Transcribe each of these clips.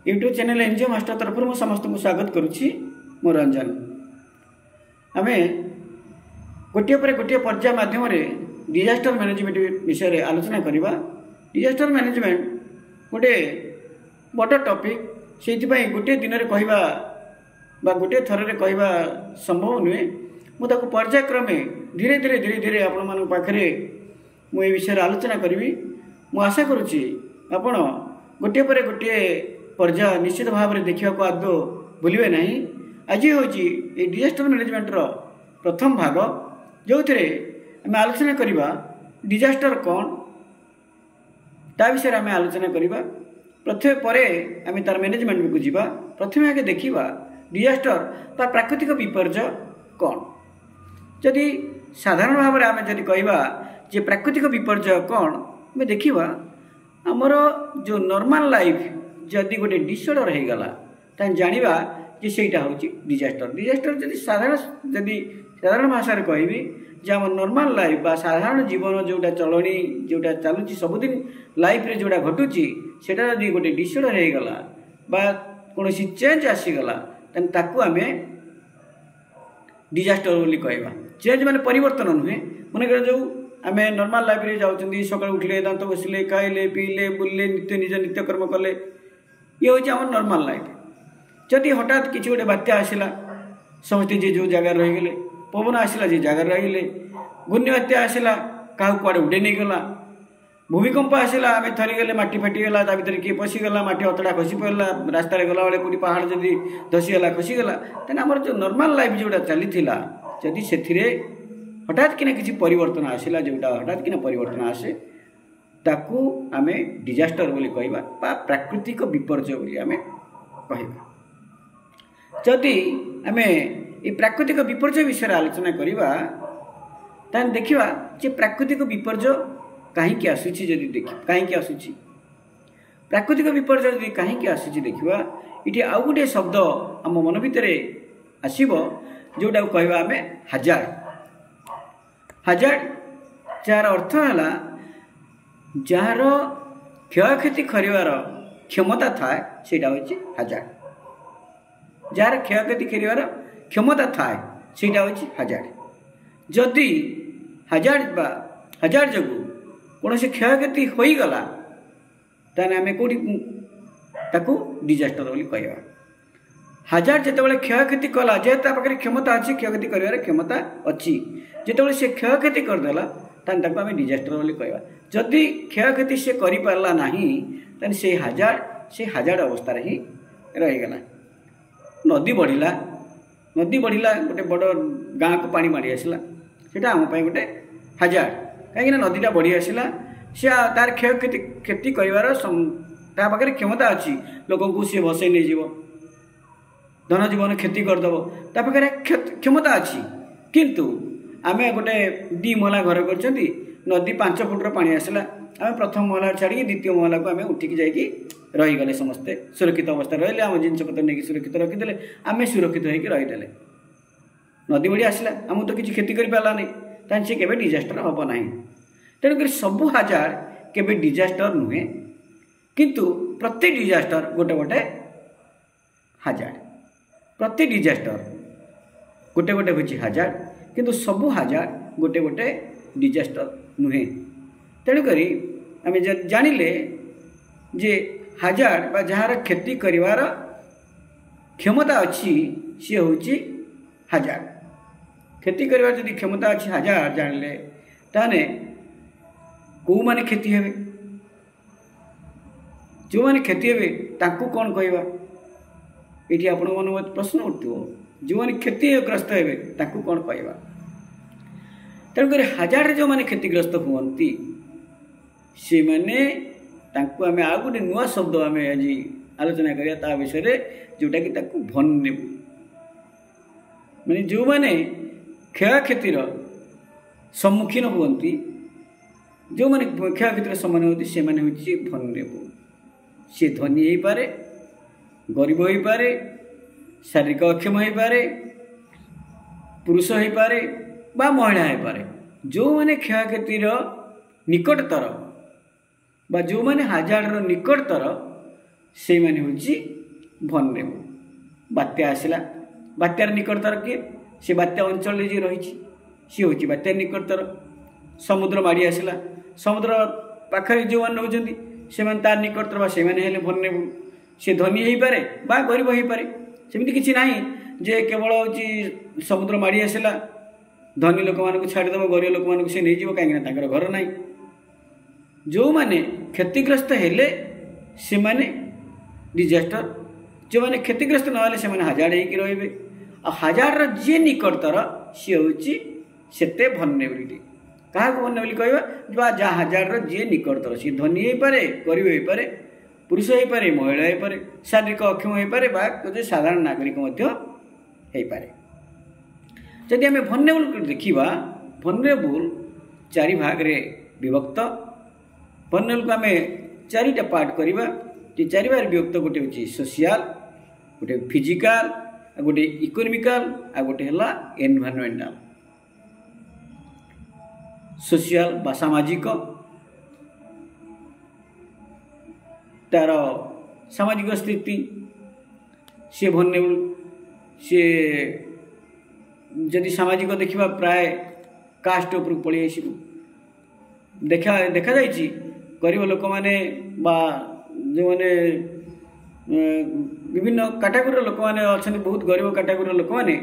YouTube channel NGO master तरफ मुझे समस्त को स्वागत करुच्ची मो रंजन। आम गोटे पर गोटे पर्याय मध्यम डिजास्टर मैनेजमेंट विषय आलोचना करवा। डिजास्टर मैनेजमेंट गोटे बड़ टॉपिक से गोटे दिन में कहवा गोटे थर कहवा संभव नुहे। मुझे पर्यायक्रमे धीरे धीरे धीरे धीरे आपण पाखे मुझे विषय आलोचना करी। मु आशा करुच्ची आपण गोटे पर गोटे पर्याय निश्चित भाव में देखा आदौ भूलिए ना। आज हूँ डिजास्टर मैनेजमेंटर प्रथम भाग जो थे आम आलोचना करवा डिजास्टर कौन ता विषय आम आलोचना करवा। प्रथम पर आम तार मैनेजमेंट को जीवा। प्रथम आगे देखा डिजास्टर ता प्राकृतिक विपर्य कौन। जदि साधारण भाव में आम जदि कहवा जे प्राकृतिक विपर्य कौन आम देखा आमर जो नॉर्मल लाइफ जदि गोटे डिसऑर्डर हो गला जाना कि सेटा हूँ डिजास्टर। डिजास्टर जदि साधारण भाषा कहबी जे आम नॉर्मल लाइफ बा साधारण जीवन जोटा चलनी जोटा चलुची सबुदिन लाइफ रे जोटा घटुची सेटा जदि गोटे डिसऑर्डर हो गला बा कौन चेंज आसीगला ताकू आम डिजास्टर बोली कहवा। चेंज माने परिवर्तन नुहे। मनकर जो आम नॉर्मल लाइफ रे जाऊँ सकाल उठिले दांत घषिले खाइले पीले बुलले नित्यकर्म कले ये हूँ आम नॉर्मल लाइफ। जदि हठात किसी गोटे बात्या आसला समस्ते जी जो जगार रहीगले पवन आसला जे जगार रहीगले घूर्णी बात्या आसला क्या कड़े उड़े नहीं गला भूमिकंप आसला आम थरीगले मटी फाटीगला भर किए पशिगला मटी अतड़ा खसी पड़ा रास्त गला बेले कौटी पहाड़ जदि धसीगला खसीगला तेना आम जो नॉर्मल लाइफ जोटा चली जदि से हठात किना किसी परिवर्तन आसला जोटा हठात किना परिवर्तन आसे ताकू आम डिजास्टर बोली कहवा बा प्राकृतिक विपर्य बोली आम कहवा। जदि आम ये प्राकृतिक विपर्य विषय आलोचना करवा तान देखा जे प्राकृतिक विपर्य कहीं आसूची जदि देख कहीं आसूची प्राकृतिक विपर्य जदि कहीं आसूची देखा ये आउ गोटे शब्द आम मन भितर आसब जोटा कहवा आम हाजार्ड। हाजार्ड जार अर्थ है जार क्षयक्षति करार क्षमता थाए सेटा हूँ हाजार्ड। जार क्षयक्षति करार क्षमता थाए सेटा हूँ हाजार्ड। जदि हाजार्ड जो कौन से क्षयक्षति हो गला ताने आम कौटी ताकू डिजास्टर बोली कहवा। हाजार्ड जिते क्षयक्षति कला जेहेतु पाखे क्षमता अच्छी क्षयक्षति कर क्षमता अच्छी जिते से क्षयक्षति करदेला ताकू आम डिजास्टर बोली कहवा। जदि क्षयक्षति से करिपारला नाही ताने से हाजार्ड अवस्था ही रहीगला। नदी बढ़िला गोटे बड़ गाँ को पानी माड़ी आसला सेटा आम गोटे हाजार्ड कहीं नदीटा बढ़ी आसला से तार क्षति कर क्षमता अच्छी लोक को सी भसई नहीं जीव धन जीवन क्षति करदेव ता पाखे क्षमता अच्छी किंतु आम गोटे 2 महला घर कर नदी 5 फुट्र पानी आसला आम प्रथम महला छाड़ी द्वितीय महला को आम उठिकी जाकि रहीगले समस्ते सुरक्षित अवस्था रही आम जिनपतर नहीं सुरक्षित रखीदे आम सुरक्षित होकर रहीदे। नदी बढ़ी आसला आम तो किसी क्षति कर पारा नहीं तान से केबे डिजास्टर हम ना। तेणुक सबू हाजार्ड केबे डिजास्टर नुहे किंतु प्रति डिजास्टर गोटे गोटे हाजार्ड। प्रति डिजास्टर गोटे गोटे हूँ हाजार्ड किंतु सबू हाजार्ड गोटे गोटे डिजास्टर नुहे। तेणुक आम जानिले जे हाजार्ड बा जार क्षति करिवार क्षमता अच्छी सी हूँ हाजार्ड। क्षति करिवार जदि क्षमता अच्छी हाजार्ड जानिले ताने कौ माने क्षति हेबे जो माने क्षति हेबे ताकू कौन कहवा ये आपण मन प्रश्न उठो जो मैंने क्षतिग्रस्त हेबे ताकू कौन कहवा। तेणुक हाजार्ड जो मैंने क्षतिग्रस्त हुअन्ति से मैंने तांकू आम आ गोटे नुआ शब्द आम आज आलोचना करिया ता विषय जोटा कि ताकू भननेबु माने जो मैंने क्षयक्षतिर सम्मुखीन हुअन्ति जो मैंने क्षयक्षतिर सम्मुखीन होती से मैंने हूँ भननेबु। सी धनी हो पारे गरीब हो पारे शारीरिक अक्षम हो पारे पुरुष हो पारे बा महिला हो पारे जो मैंने क्षयक्षतिर निकटतर बा जो मैंने हाजार्डर निकटतर से मैंने हूँ भनरेबल। बात्या आसला बात्यार निकटतर किए से बात्या अंचल जी रही सी हूँ बात्या निकटतर। समुद्र माड़ी आसला समुद्र पाखे जो मैंने रोचंती से तार निकटतर से भनरेबल। से धनी हो पारे बा गरीब हो पारे सेमती किसी ना जे केवल हूँ समुद्र माड़ी आसला धनी लोक मान छाड़देव गरीब लोक मान से नहीं कहीं घर ना जो मैंने क्षतिग्रस्त हेले से माने डिजास्टर जो मैंने क्षतिग्रस्त नहेले से हजार्ड हो रे हजार्ड जी निकटतर सी हूँ से भनरेबिलिटी क्या भनरेबिलिटी कहवा जहाँ हजार्ड जी निकटतर सी धनी हो पारे गरीब हो पारे पुरुष हो पारे महिला हो पारे शारीरिक अक्षम हो पारे बा साधारण नागरिक हो पारे। जदि आम भनरेबल देखा भनरेबल चारि भाग रे विभक्त। भनरेबल को आम चारिटा पार्ट करवा चारि भाग विभक्त गोटे हूँ सोशियाल गोटे फिजिकाल गोटे इकोनॉमिकल आ गोटे है एनवायरमेंटल। सोशियाल बा सामाजिक तार सामाजिक स्थिति सी भनरेबल सी जदि सामाजिक देखा प्राय कास्ट उपर पलि देखा जाइए गरीब लोक मैंने बा जो मैंने विभिन्न कैटेगोरी लोक मैंने अच्छा बहुत गरीब कैटेगोरी लोक मैंने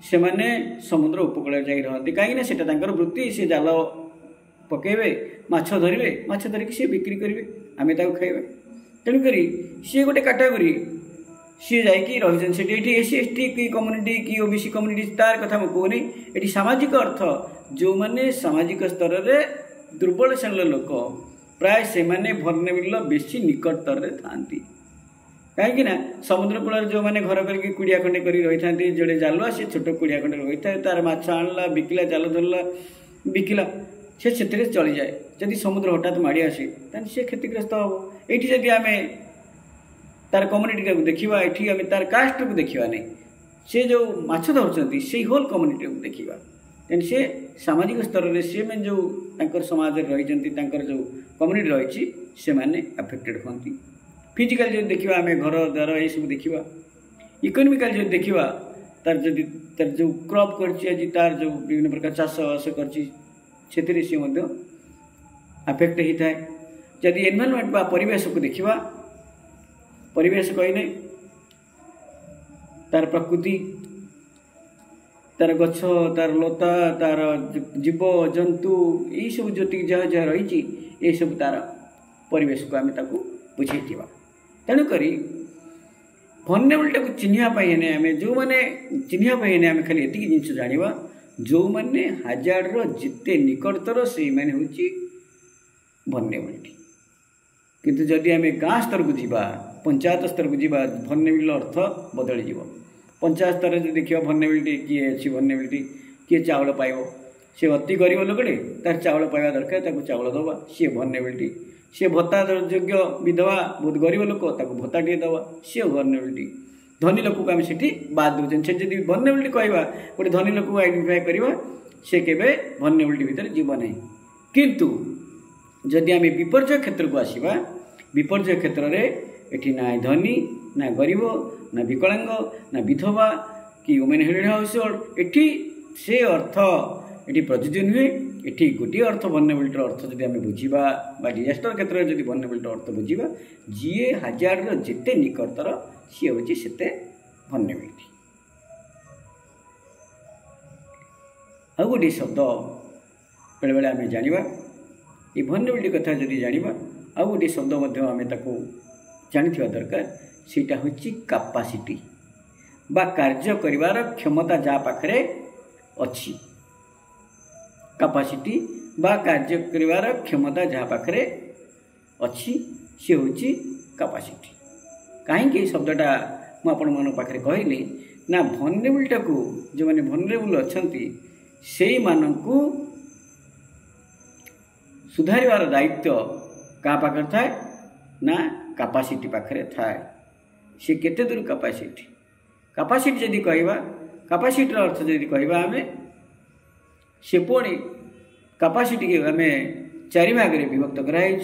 से माने समुद्र उपकूल जा रही कहीं से वृत्ति से जाल पकेबे माछ धरवे माछ धरिकी सी बिक्री करेंगे आम खाइबे तेणुक सी गोटे कैटेगोरी सी जाइए एस टी की कम्युनिटी कि ओबीसी कम्युनिटी तार कथा मुझे कहूनी ये सामाजिक अर्थ जो मैंने सामाजिक स्तर में दुर्बल श्रेणी लोक प्राय से मैंने भनरेबल बेसी निकटतर था कहीं समुद्र कूल जो मैंने घर करके कुड़िया खंडे कर रही था जोड़े जालुआ सी छोट कुड़िया खंडे रही था तार माछ आणला बिकिला जाल धरला बिकिला से चली जाए। जदि समुद्र हठात माड़ी आसे से क्षतिग्रस्त हम ये जदि आम तार कम्युनिटी को देखा ये आम तार कास्ट को देखा नहीं से जो माछ धरती से होल कम्युनिटी को देखा तेणु से सामाजिक स्तर में सी में जो समाज रही जो कम्युनिटी रही से मैंने अफेक्टेड होती। फिजिकल जो देखा आम घर द्वार ये सब देखा। इकोनॉमिकल जो देखा तार जदि तार जो क्रॉप कर तार जो विभिन्न प्रकार चाष बास कर सी अफेक्ट होता है। जदि एनवायरमेंट बा परिवेश को देखा परिवेश कहने तार प्रकृति तार गछ तार लता तार जीव जंतु यही सब जो जहाँ जहाँ रही ये सब तार परिवेश को आम बुझेवा। तेणुक भनरेबलटा को चिन्हवाई आम जो मैंने चिन्हवाई आम खाली ये जिन जाना जो मैंने हजार्ड जिते निकटतर से मैंने हूँ भनरेबिलिटी। किंतु जदि आम गाँ स्तर को जीवा पंचायत स्तर को जीवा भनरेबल अर्थ बदल जीव। पंचायत स्तर जो देखा भनरेबिलिटी किए अच्छी भनरेबिलिटी किए चाउल पाइब सी अति गरीब लोकटे तार चाउल पाइबा दरकार चाउल दवा सी भनरेबिलिटी। सी भत्ता योग्य विधवा बहुत गरीब लोक भत्ता टे दवा सी भनरेबिलिटी। धनी लोक को आम से बाद दूसरे से जब भनरेबिलिटी कहवा गोटे धनी लोक को आइडेंटिफाई करवा से केवे भनरेबिलिटी भितर जीव ना। किंतु जदि आम विपर्यय क्षेत्र को आसवा विपर्यय क्षेत्र में ये ना धनी ना गरीब ना विकलांग ना विधवा कि वुमेन हेल्ड हाउस होल्ड ये से अर्थ ये प्रযোज्य नुहे। ये गोटे अर्थ भनरेबिलिटी अर्थ जब आम बुझा डिजास्टर क्षेत्र में जब भनरेबिलिटी अर्थ बुझा जी हजार्ड जिते निकटतर सी हूँ से भनरेबिलिटी। आ गोटे शब्द बेले बेले आम जाना ये भनरेबिलिटी कथा जब जाना आ गोटे शब्द आम जानी दरकार सीटा हूँ कैपेसिटी बा कार्य करिवार क्षमता जहाँ पाखरे अच्छी। कैपेसिटी बा कार्य करिवार क्षमता जहाँ पाखरे अच्छी सी हूँ कैपेसिटी। कहीं शब्दटा मुझे पाखे कहली ना भनरेबिलिटी को जो मैंने भनरेबल अच्छा से मानू सुधारिवार दायित्व क्या पाखे थाए ना कैपेसिटी पाखे थाए। सी केते दूर कैपेसिटी कैपेसिटी जदि कहवा कैपेसिटी अर्थ जदि कहवा आम से पुणी कैपेसिटी आम चारि भाग में विभक्त कराई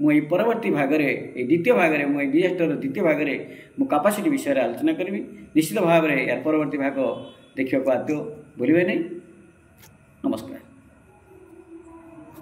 मुझे परवर्ती भागरे द्वितीय भागरे मुझे डिजास्टर द्वितीय भागरे मु कैपेसिटी विषय आलोचना करी निश्चित भाव में यार परवर्ती भाग देखा आदौ भूलिए नहीं। नमस्कार।